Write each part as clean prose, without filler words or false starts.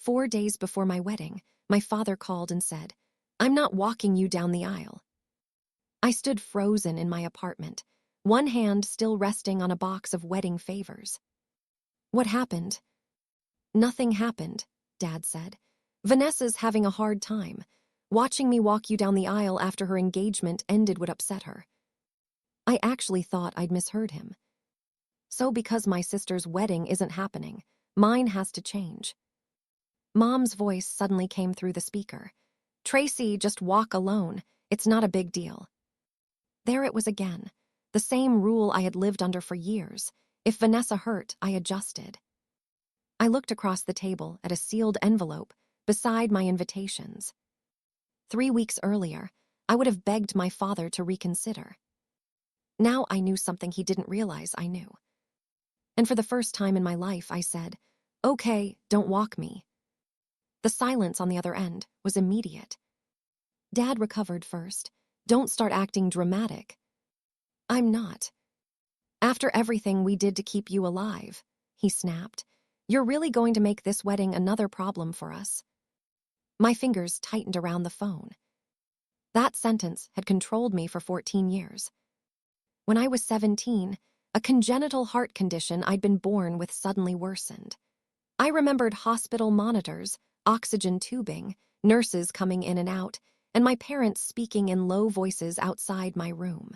4 days before my wedding, my father called and said, "I'm not walking you down the aisle." I stood frozen in my apartment, one hand still resting on a box of wedding favors. "What happened?" "Nothing happened," Dad said. "Vanessa's having a hard time. Watching me walk you down the aisle after her engagement ended would upset her." I actually thought I'd misheard him. So because my sister's wedding isn't happening, mine has to change. Mom's voice suddenly came through the speaker. "Tracy, just walk alone. It's not a big deal." There it was again, the same rule I had lived under for years. If Vanessa hurt, I adjusted. I looked across the table at a sealed envelope beside my invitations. 3 weeks earlier, I would have begged my father to reconsider. Now I knew something he didn't realize I knew. And for the first time in my life, I said, "Okay, don't walk me." The silence on the other end was immediate. Dad recovered first. "Don't start acting dramatic." "I'm not. After everything we did to keep you alive," he snapped, "you're really going to make this wedding another problem for us." My fingers tightened around the phone. That sentence had controlled me for 14 years. When I was 17, a congenital heart condition I'd been born with suddenly worsened. I remembered hospital monitors, oxygen tubing, nurses coming in and out, and my parents speaking in low voices outside my room.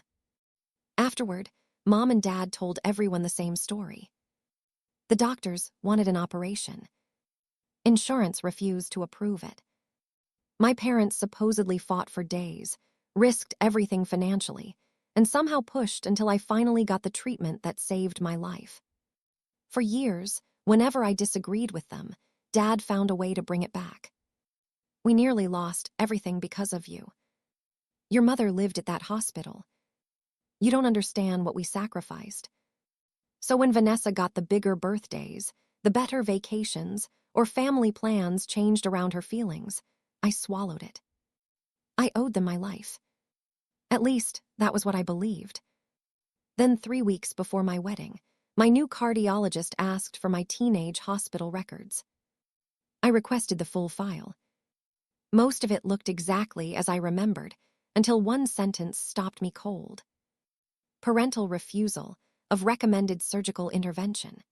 Afterward, Mom and Dad told everyone the same story. The doctors wanted an operation. Insurance refused to approve it. My parents supposedly fought for days, risked everything financially, and somehow pushed until I finally got the treatment that saved my life. For years, whenever I disagreed with them, Dad found a way to bring it back. "We nearly lost everything because of you. Your mother lived at that hospital. You don't understand what we sacrificed." So when Vanessa got the bigger birthdays, the better vacations, or family plans changed around her feelings, I swallowed it. I owed them my life. At least, that was what I believed. Then 3 weeks before my wedding, my new cardiologist asked for my teenage hospital records. I requested the full file. Most of it looked exactly as I remembered, until one sentence stopped me cold. Parental refusal of recommended surgical intervention.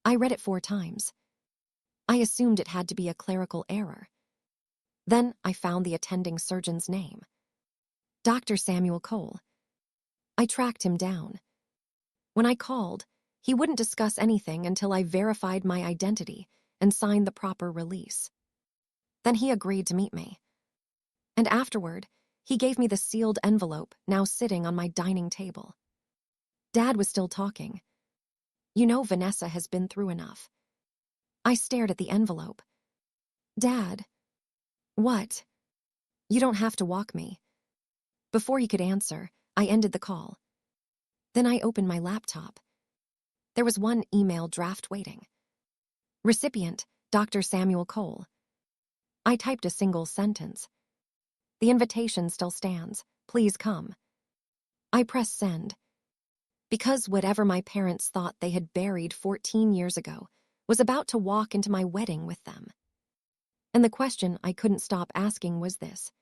I read it 4 times. I assumed it had to be a clerical error. Then I found the attending surgeon's name. Dr. Samuel Cole. I tracked him down. When I called, he wouldn't discuss anything until I verified my identity and signed the proper release. Then he agreed to meet me. And afterward, he gave me the sealed envelope now sitting on my dining table. Dad was still talking. "You know Vanessa has been through enough." I stared at the envelope. "Dad." "What?" "You don't have to walk me." Before he could answer, I ended the call. Then I opened my laptop. There was one email draft waiting. Recipient, Dr. Samuel Cole. I typed a single sentence. "The invitation still stands. Please come." I pressed send. Because whatever my parents thought they had buried 14 years ago was about to walk into my wedding with them. And the question I couldn't stop asking was this: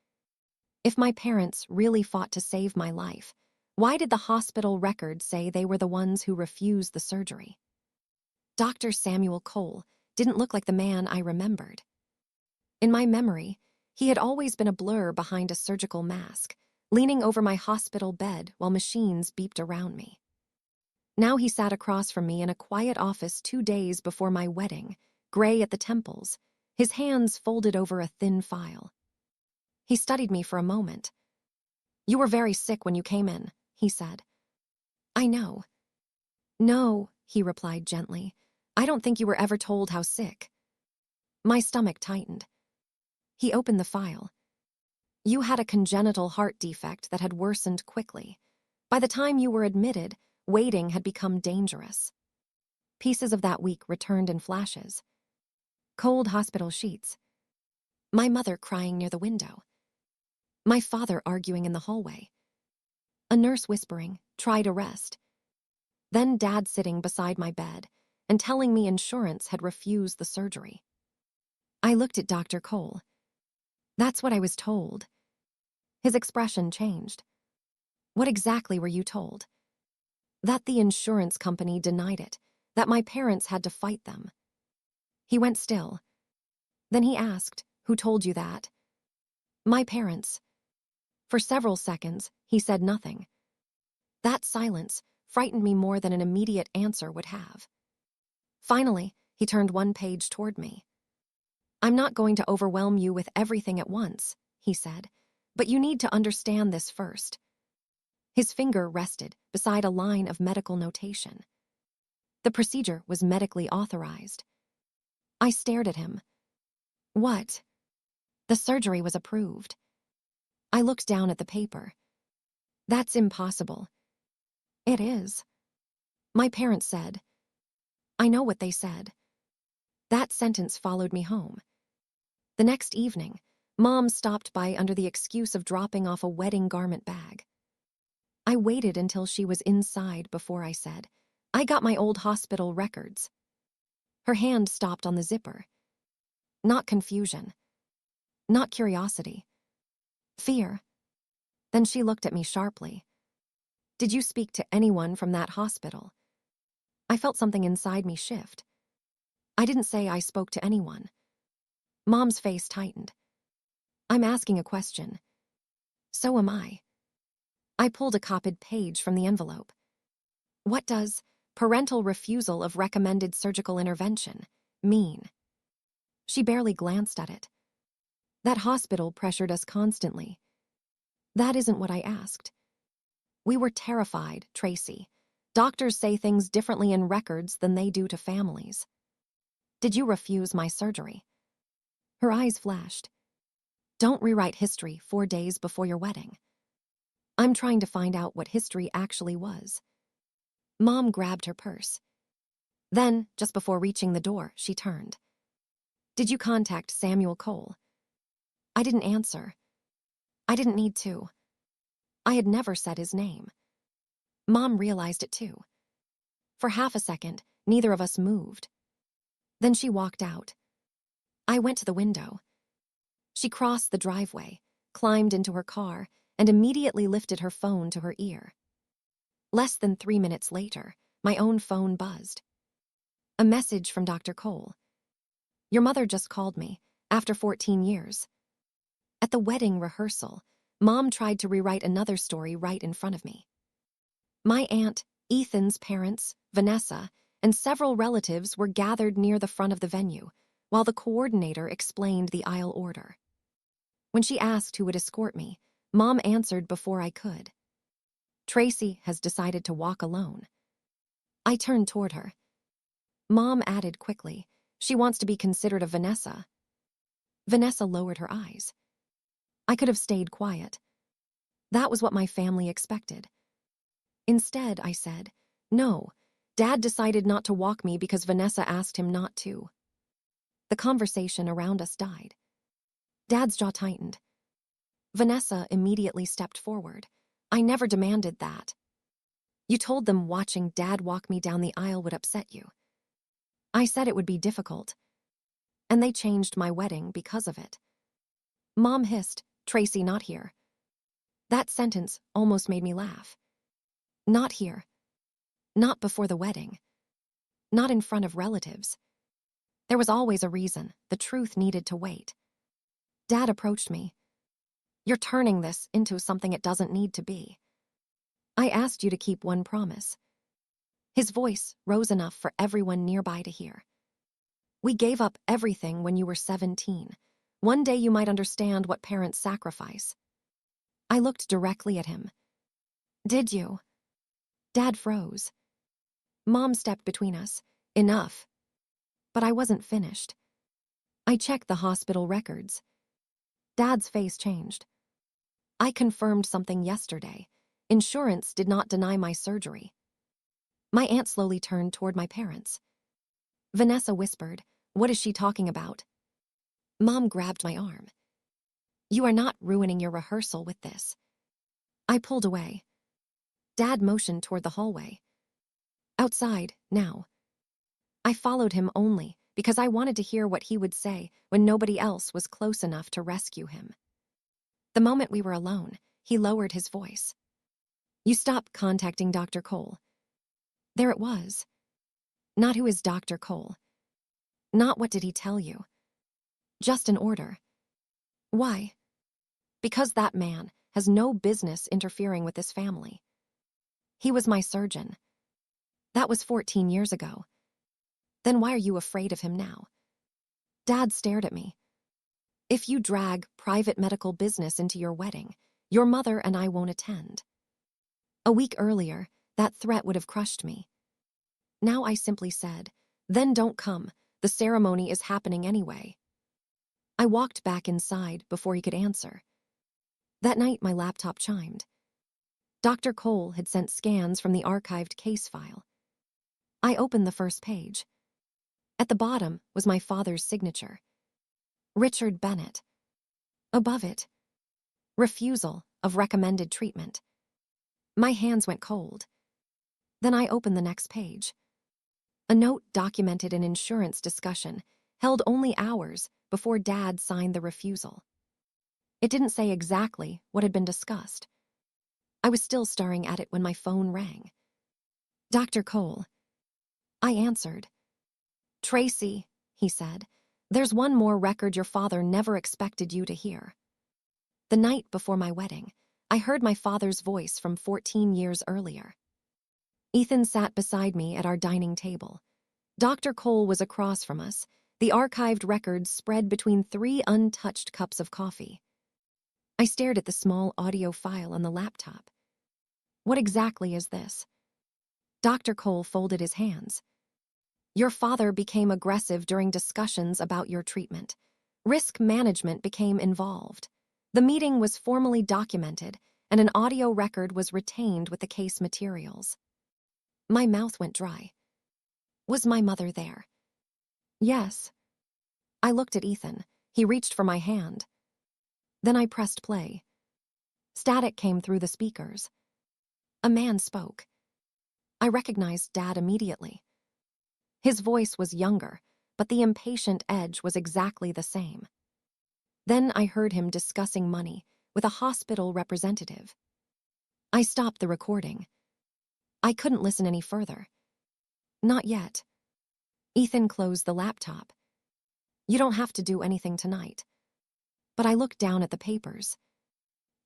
if my parents really fought to save my life, why did the hospital records say they were the ones who refused the surgery? Dr. Samuel Cole didn't look like the man I remembered. In my memory, he had always been a blur behind a surgical mask, leaning over my hospital bed while machines beeped around me. Now he sat across from me in a quiet office 2 days before my wedding, gray at the temples, his hands folded over a thin file. He studied me for a moment. "You were very sick when you came in," he said. "I know." "No," he replied gently. "I don't think you were ever told how sick." My stomach tightened. He opened the file. "You had a congenital heart defect that had worsened quickly. By the time you were admitted, waiting had become dangerous." Pieces of that week returned in flashes. Cold hospital sheets. My mother crying near the window. My father arguing in the hallway. A nurse whispering, "Try to rest." Then Dad sitting beside my bed and telling me insurance had refused the surgery. I looked at Dr. Cole. That's what I was told. His expression changed. What exactly were you told? That the insurance company denied it, that my parents had to fight them. He went still. Then he asked, "Who told you that?" My parents. For several seconds, he said nothing. That silence frightened me more than an immediate answer would have. Finally, he turned one page toward me. "I'm not going to overwhelm you with everything at once," he said, "but you need to understand this first." His finger rested beside a line of medical notation. The procedure was medically authorized. I stared at him. What? The surgery was approved. I looked down at the paper. That's impossible. It is. My parents said. I know what they said. That sentence followed me home. The next evening, Mom stopped by under the excuse of dropping off a wedding garment bag. I waited until she was inside before I said, "I got my old hospital records." Her hand stopped on the zipper. Not confusion. Not curiosity. Fear. Then she looked at me sharply. "Did you speak to anyone from that hospital?" I felt something inside me shift. I didn't say I spoke to anyone. Mom's face tightened. "I'm asking a question." "So am I." I pulled a copied page from the envelope. "What does parental refusal of recommended surgical intervention mean?" She barely glanced at it. "That hospital pressured us constantly." "That isn't what I asked." "We were terrified, Tracy. Doctors say things differently in records than they do to families." "Did you refuse my surgery?" Her eyes flashed. "Don't rewrite history 4 days before your wedding." "I'm trying to find out what history actually was." Mom grabbed her purse. Then, just before reaching the door, she turned. "Did you contact Samuel Cole?" I didn't answer. I didn't need to. I had never said his name. Mom realized it too. For half a second, neither of us moved. Then she walked out. I went to the window. She crossed the driveway, climbed into her car, and immediately lifted her phone to her ear. Less than 3 minutes later, my own phone buzzed. A message from Dr. Cole. "Your mother just called me, after 14 years. At the wedding rehearsal, Mom tried to rewrite another story right in front of me. My aunt, Ethan's parents, Vanessa, and several relatives were gathered near the front of the venue, while the coordinator explained the aisle order. When she asked who would escort me, Mom answered before I could. "Tracy has decided to walk alone." I turned toward her. Mom added quickly, "She wants to be considerate of Vanessa." Vanessa lowered her eyes. I could have stayed quiet. That was what my family expected. Instead, I said, "No, Dad decided not to walk me because Vanessa asked him not to." The conversation around us died. Dad's jaw tightened. Vanessa immediately stepped forward. "I never demanded that." "You told them watching Dad walk me down the aisle would upset you." "I said it would be difficult. And they changed my wedding because of it." Mom hissed, "Tracy, not here." That sentence almost made me laugh. Not here. Not before the wedding. Not in front of relatives. There was always a reason. The truth needed to wait. Dad approached me. "You're turning this into something it doesn't need to be. I asked you to keep one promise." His voice rose enough for everyone nearby to hear. "We gave up everything when you were 17. One day you might understand what parents sacrifice." I looked directly at him. "Did you?" Dad froze. Mom stepped between us. "Enough." But I wasn't finished. I checked the hospital records. Dad's face changed. "I confirmed something yesterday. Insurance did not deny my surgery." My aunt slowly turned toward my parents. Vanessa whispered, "What is she talking about?" Mom grabbed my arm. "You are not ruining your rehearsal with this." I pulled away. Dad motioned toward the hallway. "Outside, now." I followed him only because I wanted to hear what he would say when nobody else was close enough to rescue him. The moment we were alone, he lowered his voice. "You stop contacting Dr. Cole." There it was. Not who is Dr. Cole. Not what did he tell you. Just an order. Why? Because that man has no business interfering with this family. He was my surgeon. That was 14 years ago. Then why are you afraid of him now? Dad stared at me. If you drag private medical business into your wedding, your mother and I won't attend. A week earlier, that threat would have crushed me. Now I simply said, then don't come. The ceremony is happening anyway. I walked back inside before he could answer. That night, my laptop chimed. Dr. Cole had sent scans from the archived case file. I opened the first page. At the bottom was my father's signature. Richard Bennett. Above it, refusal of recommended treatment. My hands went cold. Then I opened the next page. A note documented an insurance discussion held only hours before Dad signed the refusal. It didn't say exactly what had been discussed. I was still staring at it when my phone rang. Dr. Cole. I answered. Tracy, he said, there's one more record your father never expected you to hear. The night before my wedding, I heard my father's voice from 14 years earlier. Ethan sat beside me at our dining table. Dr. Cole was across from us, the archived records spread between 3 untouched cups of coffee. I stared at the small audio file on the laptop. What exactly is this? Dr. Cole folded his hands. Your father became aggressive during discussions about your treatment. Risk management became involved. The meeting was formally documented, and an audio record was retained with the case materials. My mouth went dry. Was my mother there? Yes. I looked at Ethan. He reached for my hand. Then I pressed play. Static came through the speakers. A man spoke. I recognized Dad immediately. His voice was younger, but the impatient edge was exactly the same. Then I heard him discussing money with a hospital representative. I stopped the recording. I couldn't listen any further. Not yet. Ethan closed the laptop. You don't have to do anything tonight. But I looked down at the papers.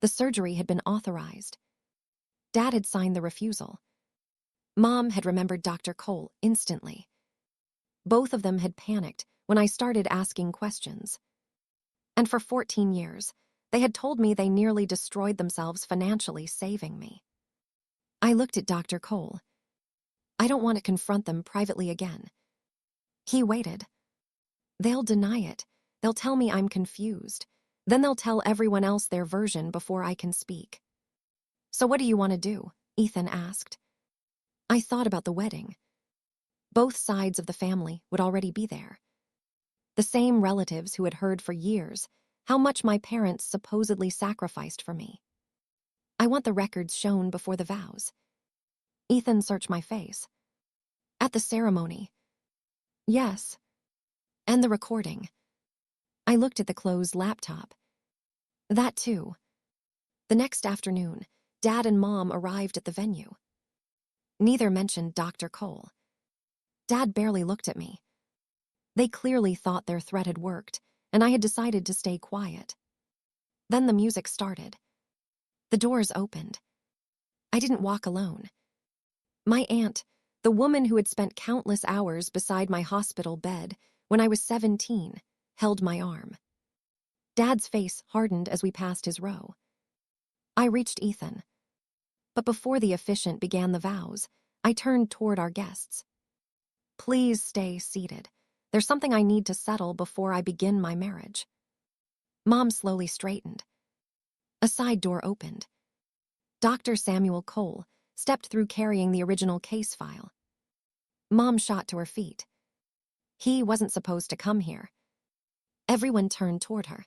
The surgery had been authorized. Dad had signed the refusal. Mom had remembered Dr. Cole instantly. Both of them had panicked when I started asking questions. And for 14 years, they had told me they nearly destroyed themselves financially saving me. I looked at Dr. Cole. I don't want to confront them privately again. He waited. They'll deny it. They'll tell me I'm confused. Then they'll tell everyone else their version before I can speak. So what do you want to do? Ethan asked. I thought about the wedding. Both sides of the family would already be there. The same relatives who had heard for years how much my parents supposedly sacrificed for me. I want the records shown before the vows. Ethan searched my face. At the ceremony. Yes. And the recording. I looked at the closed laptop. That too. The next afternoon, Dad and Mom arrived at the venue. Neither mentioned Dr. Cole. Dad barely looked at me. They clearly thought their threat had worked, and I had decided to stay quiet. Then the music started. The doors opened. I didn't walk alone. My aunt, the woman who had spent countless hours beside my hospital bed when I was 17, held my arm. Dad's face hardened as we passed his row. I reached Ethan. But before the officiant began the vows, I turned toward our guests. Please stay seated. There's something I need to settle before I begin my marriage. Mom slowly straightened. A side door opened. Dr. Samuel Cole stepped through carrying the original case file. Mom shot to her feet. He wasn't supposed to come here. Everyone turned toward her.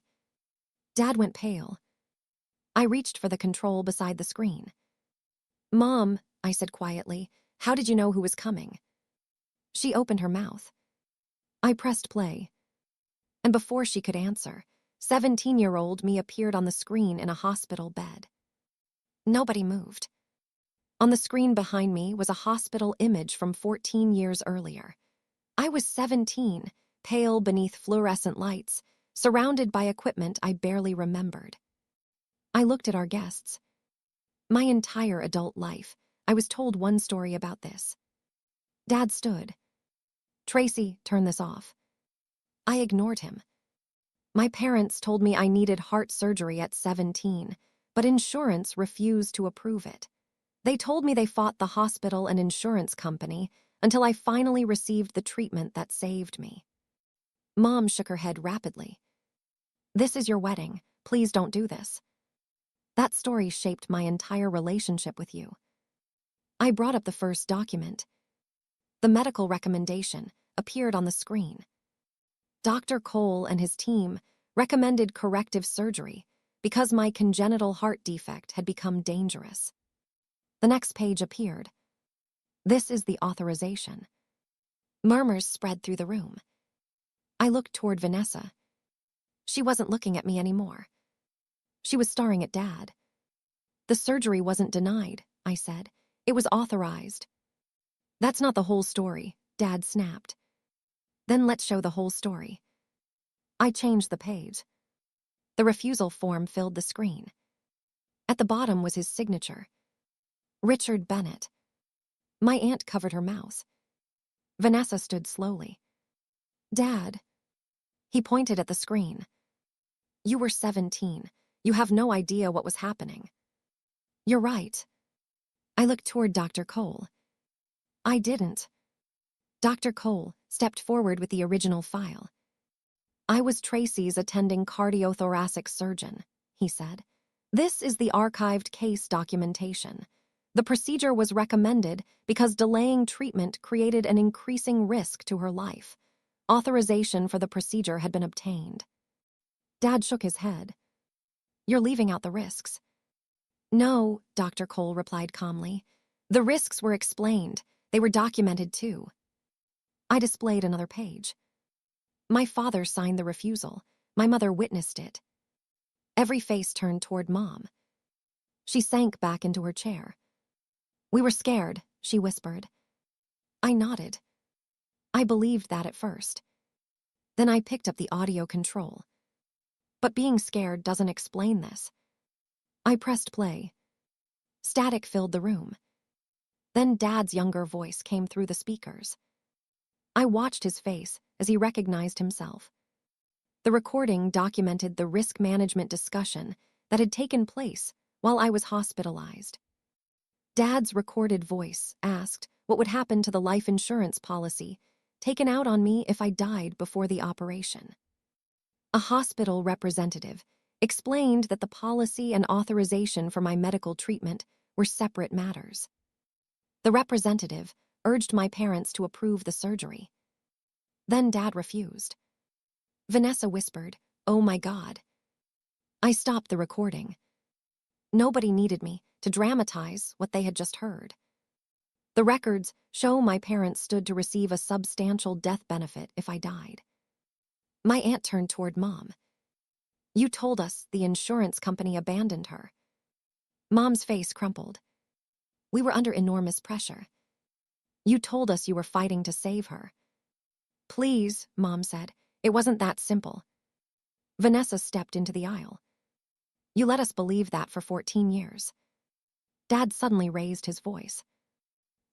Dad went pale. I reached for the control beside the screen. Mom, I said quietly, how did you know who was coming? She opened her mouth. I pressed play, and before she could answer, 17-year-old me appeared on the screen in a hospital bed. Nobody moved. On the screen behind me was a hospital image from 14 years earlier. I was 17, pale beneath fluorescent lights, surrounded by equipment I barely remembered. I looked at our guests. My entire adult life, I was told one story about this. Dad stood. "Tracy, turn this off." I ignored him. My parents told me I needed heart surgery at 17, but insurance refused to approve it. They told me they fought the hospital and insurance company until I finally received the treatment that saved me. Mom shook her head rapidly. "This is your wedding. Please don't do this." That story shaped my entire relationship with you. I brought up the first document. The medical recommendation appeared on the screen. Dr. Cole and his team recommended corrective surgery because my congenital heart defect had become dangerous. The next page appeared. This is the authorization. Murmurs spread through the room. I looked toward Vanessa. She wasn't looking at me anymore. She was staring at Dad. "The surgery wasn't denied," I said. "It was authorized." "That's not the whole story," Dad snapped. "Then let's show the whole story." I changed the page. The refusal form filled the screen. At the bottom was his signature. Richard Bennett. My aunt covered her mouth. Vanessa stood slowly. "Dad." He pointed at the screen. "You were 17. You have no idea what was happening." "You're right." I looked toward Dr. Cole. "I didn't." Dr. Cole stepped forward with the original file. "I was Tracy's attending cardiothoracic surgeon," he said. "This is the archived case documentation. The procedure was recommended because delaying treatment created an increasing risk to her life. Authorization for the procedure had been obtained." Dad shook his head. "You're leaving out the risks." "No," Dr. Cole replied calmly. "The risks were explained. They were documented too." I displayed another page. My father signed the refusal. My mother witnessed it. Every face turned toward Mom. She sank back into her chair. "We were scared," she whispered. I nodded. I believed that at first. Then I picked up the audio control. But being scared doesn't explain this. I pressed play. Static filled the room. Then Dad's younger voice came through the speakers. I watched his face as he recognized himself. The recording documented the risk management discussion that had taken place while I was hospitalized. Dad's recorded voice asked what would happen to the life insurance policy taken out on me if I died before the operation. A hospital representative explained that the policy and authorization for my medical treatment were separate matters. The representative urged my parents to approve the surgery. Then Dad refused. Vanessa whispered, "Oh my God." I stopped the recording. Nobody needed me to dramatize what they had just heard. The records show my parents stood to receive a substantial death benefit if I died. My aunt turned toward Mom. "You told us the insurance company abandoned her." Mom's face crumpled. "We were under enormous pressure. You told us you were fighting to save her." "Please," Mom said, "it wasn't that simple." Vanessa stepped into the aisle. "You let us believe that for 14 years. Dad suddenly raised his voice.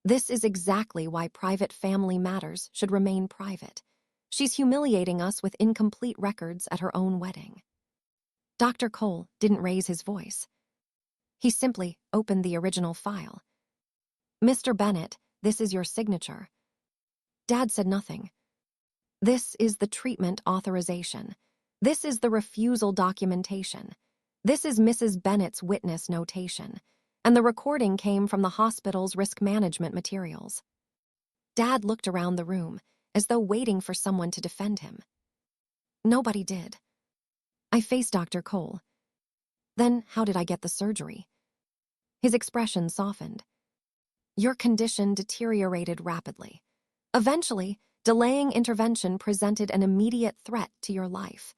"This is exactly why private family matters should remain private. She's humiliating us with incomplete records at her own wedding." Dr. Cole didn't raise his voice. He simply opened the original file. "Mr. Bennett, this is your signature." Dad said nothing. "This is the treatment authorization. This is the refusal documentation. This is Mrs. Bennett's witness notation. And the recording came from the hospital's risk management materials." Dad looked around the room as though waiting for someone to defend him. Nobody did. I faced Dr. Cole. "Then how did I get the surgery?" His expression softened. "Your condition deteriorated rapidly. Eventually, Delaying intervention presented an immediate threat to your life.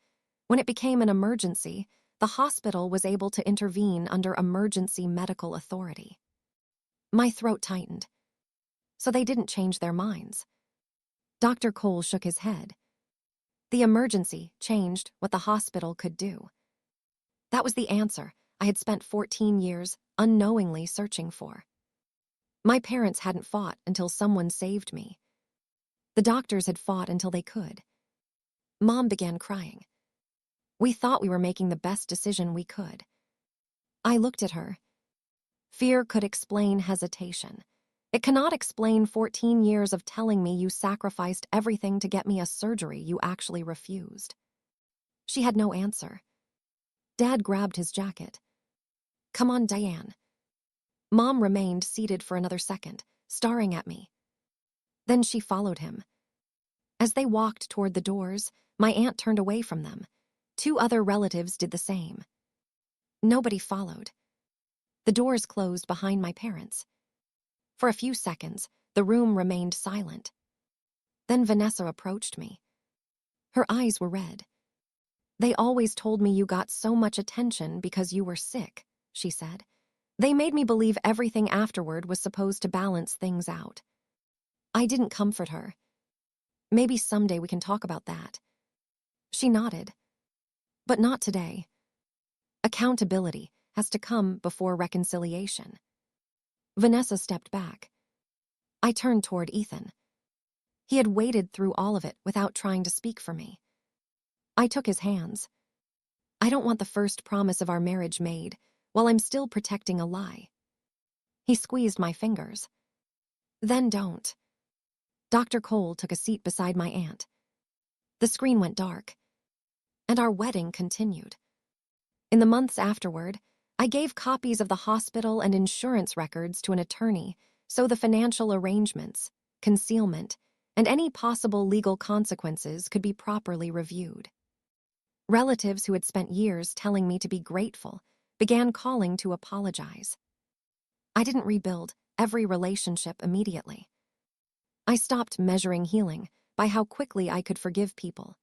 When it became an emergency, the hospital was able to intervene under emergency medical authority. My throat tightened. So they didn't change their minds. Dr. Cole shook his head. The emergency changed what the hospital could do. That was the answer I had spent 14 years unknowingly searching for. My parents hadn't fought until someone saved me. The doctors had fought until they could. Mom began crying. We thought we were making the best decision we could. I looked at her. Fear could explain hesitation. It cannot explain 14 years of telling me you sacrificed everything to get me a surgery you actually refused. She had no answer. Dad grabbed his jacket. Come on, Diane. Mom remained seated for another second, staring at me. Then she followed him. As they walked toward the doors, my aunt turned away from them. 2 other relatives did the same. Nobody followed. The doors closed behind my parents. For a few seconds, the room remained silent. Then Vanessa approached me. Her eyes were red. They always told me you got so much attention because you were sick, she said. They made me believe everything afterward was supposed to balance things out. I didn't comfort her. Maybe someday we can talk about that. She nodded. But not today. Accountability has to come before reconciliation. Vanessa stepped back. I turned toward Ethan. He had waded through all of it without trying to speak for me. I took his hands. I don't want the first promise of our marriage made while I'm still protecting a lie. He squeezed my fingers. Then don't. Dr. Cole took a seat beside my aunt. The screen went dark, and our wedding continued. In the months afterward, I gave copies of the hospital and insurance records to an attorney so the financial arrangements, concealment, and any possible legal consequences could be properly reviewed. Relatives who had spent years telling me to be grateful began calling to apologize. I didn't rebuild every relationship immediately. I stopped measuring healing by how quickly I could forgive people.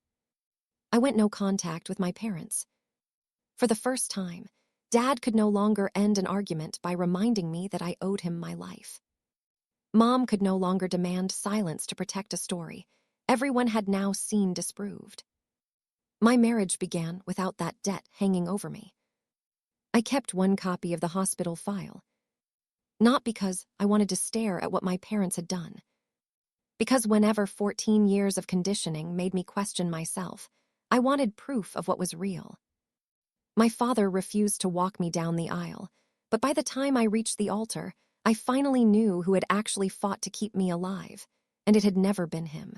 I went no contact with my parents. For the first time, Dad could no longer end an argument by reminding me that I owed him my life. Mom could no longer demand silence to protect a story everyone had now seen disproved. My marriage began without that debt hanging over me. I kept one copy of the hospital file, not because I wanted to stare at what my parents had done, because whenever 14 years of conditioning made me question myself, I wanted proof of what was real. My father refused to walk me down the aisle, but by the time I reached the altar, I finally knew who had actually fought to keep me alive, and it had never been him.